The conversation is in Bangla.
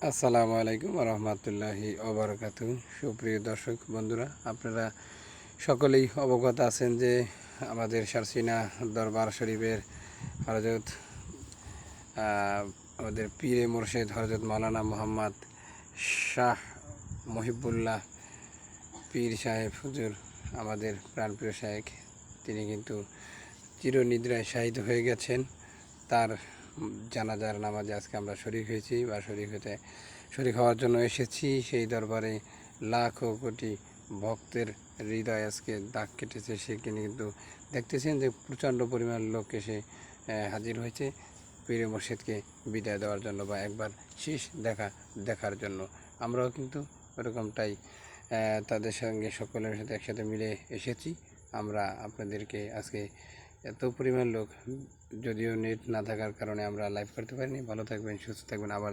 আসসালামু আলাইকুম রহমতুল্লাহি ওবরাকাতু। সুপ্রিয় দর্শক বন্ধুরা, আপনারা সকলেই অবগত আছেন যে আমাদের সারসিনা দরবার শরীফের হযরত আমাদের পীরে মুর্শিদ হযরত মাওলানা মোহাম্মদ শাহ মহিবুল্লাহ পীর সাহেব হুজুর, আমাদের প্রাণপ্রিয় শায়েখ, তিনি কিন্তু চিরনিদ্রায় শায়িত হয়ে গেছেন। তার জানাজার নামাজে আজকে আমরা শরীক হয়েছি বা শরীক হওয়ার জন্য এসেছি। সেই দরবারে লাখো কোটি ভক্তের হৃদয় আজকে দাগ কেটেছে। সেখানে কিন্তু দেখতেছেন যে প্রচণ্ড পরিমাণ লোক এসে হাজির হয়েছে পীরে মুর্শিদকে বিদায় দেওয়ার জন্য বা একবার শেষ দেখার জন্য। আমরাও কিন্তু ওরকমটাই তাদের সঙ্গে সকলের সাথে একসাথে মিলে এসেছি। আমরা আপনাদেরকে আজকে এত পরিমাণ লোক, যদিও নেট না থাকার কারণে আমরা লাইভ করতে পারিনি। ভালো থাকবেন, সুস্থ থাকবেন। আবার